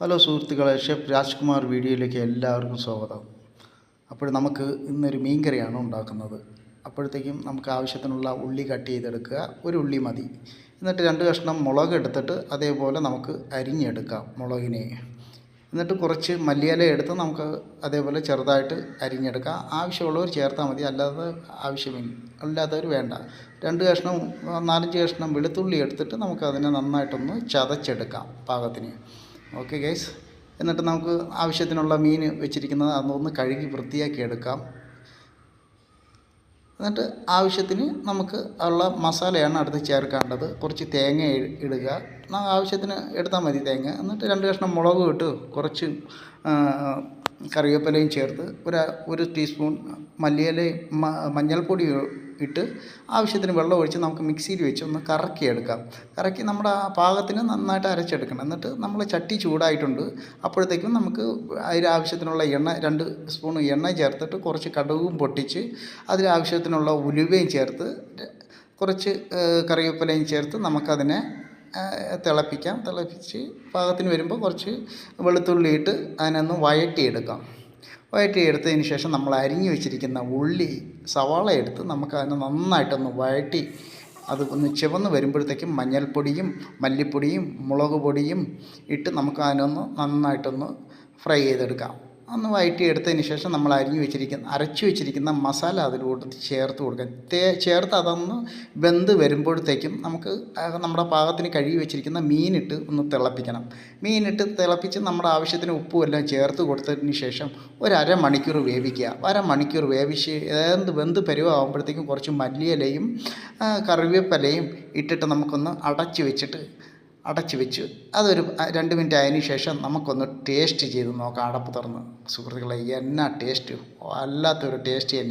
Hello സുഹൃത്തുക്കളെ, chef Rajkumar വീഡിയോയിലേക്ക് എല്ലാവർക്കും സ്വാഗതം. അപ്പോൾ നമുക്ക് ഇന്നൊരു മീൻ കറിയാണ് ഉണ്ടാക്കുന്നത്. അപ്പോഴത്തേക്കും നമുക്ക് ആവശ്യത്തിനുള്ള ഉള്ളി കട്ട് ചെയ്തെടുക്കുക. ഒരു ഉള്ളി മതി. എന്നിട്ട് 2 കഷ്ണം മുളക് എടുത്തിട്ട് അതേപോലെ നമുക്ക് അരിഞ്ഞെടുക്കാം മുളകിനെ. എന്നിട്ട് കുറച്ച് മല്ലിയില എടുത്ത് നമുക്ക് അതേപോലെ ചെറുതായിട്ട് അരിഞ്ഞെടുക്കാം. ആവശ്യമുള്ളവർ ചേർത്താൽ മതി, അല്ലാത്തവർ വേണ്ട. 2 കഷ്ണം 4-5 കഷ്ണം വെളുത്തുള്ളി എടുത്തിട്ട് നമുക്കതിനെ നന്നായിട്ടൊന്ന് ചതച്ചെടുക്കാം പാകത്തിന്. ഓക്കെ ഗൈസ്, എന്നിട്ട് നമുക്ക് ആവശ്യത്തിനുള്ള മീൻ വെച്ചിരിക്കുന്നത് അതൊന്ന് കഴുകി വൃത്തിയാക്കി എടുക്കാം. എന്നിട്ട് ആവശ്യത്തിന് നമുക്ക് ഉള്ള മസാലയാണ് അടുത്ത് ചേർക്കേണ്ടത്. കുറച്ച് തേങ്ങ ഇടുക, ആവശ്യത്തിന് എടുത്താൽ മതി തേങ്ങ. എന്നിട്ട് 2 കഷ്ണം മുളകും ഇട്ട് കുറച്ച് കറിവേപ്പിലയും ചേർത്ത് ഒരു ടീസ്പൂൺ മല്ലിയിലയും മഞ്ഞൾപ്പൊടി ഇട്ട് ആവശ്യത്തിന് വെള്ളം ഒഴിച്ച് നമുക്ക് മിക്സിയിൽ വെച്ച് ഒന്ന് കറക്കി നമ്മുടെ പാകത്തിന് നന്നായിട്ട് അരച്ചെടുക്കണം. എന്നിട്ട് നമ്മൾ ചട്ടി ചൂടായിട്ടുണ്ട്. അപ്പോഴത്തേക്കും നമുക്ക് അതിനാവശ്യത്തിനുള്ള എണ്ണ 2 സ്പൂൺ എണ്ണ ചേർത്തിട്ട് കുറച്ച് കടുകും പൊട്ടിച്ച് അതിനാവശ്യത്തിനുള്ള ഉലുവയും ചേർത്ത് കുറച്ച് കറിവേപ്പിലയും ചേർത്ത് നമുക്കതിനെ തിളപ്പിച്ച് പാകത്തിന് വരുമ്പോൾ കുറച്ച് വെളുത്തുള്ളി ഇട്ട് അതിനൊന്ന് വഴറ്റിയെടുത്തതിന് ശേഷം നമ്മൾ അരിഞ്ഞു വെച്ചിരിക്കുന്ന സവാള എടുത്ത് നമുക്കതിനെ നന്നായിട്ടൊന്ന് വഴറ്റി അത് ഒന്ന് ചുവന്ന് വരുമ്പോഴത്തേക്കും മഞ്ഞൾപ്പൊടിയും മല്ലിപ്പൊടിയും മുളക് പൊടിയും ഇട്ട് നമുക്ക് അതിനൊന്ന് നന്നായിട്ടൊന്ന് ഫ്രൈ ചെയ്തെടുക്കാം. ഒന്ന് വഴറ്റിയെടുത്തതിന് ശേഷം നമ്മൾ അരച്ചു വെച്ചിരിക്കുന്ന മസാല അതിലോട്ട് ചേർത്ത് കൊടുക്കാം. ചേർത്ത് അതൊന്ന് വെന്ത് വരുമ്പോഴത്തേക്കും നമുക്ക് നമ്മുടെ പാകത്തിന് കഴുകി വെച്ചിരിക്കുന്ന മീനിട്ട് ഒന്ന് മീനിട്ട് തിളപ്പിച്ച് നമ്മുടെ ആവശ്യത്തിന് ഉപ്പും എല്ലാം ചേർത്ത് കൊടുത്തതിന് ശേഷം ഒരു അരമണിക്കൂർ വേവിക്കുക. അരമണിക്കൂർ വേവിച്ച് വെന്ത് പരുവാകുമ്പോഴത്തേക്കും കുറച്ച് മല്ലിയിലയും കറിവേപ്പിലയും ഇട്ടിട്ട് നമുക്കൊന്ന് അടച്ച് വെച്ച് അതൊരു 2 മിനിറ്റ് ആയതിനു ശേഷം നമുക്കൊന്ന് ടേസ്റ്റ് ചെയ്ത് നോക്കാം. അടപ്പ് തുറന്ന് സുഹൃത്തുക്കളെ, എന്നാ ടേസ്റ്റ്! വല്ലാത്തൊരു ടേസ്റ്റ് തന്നെ.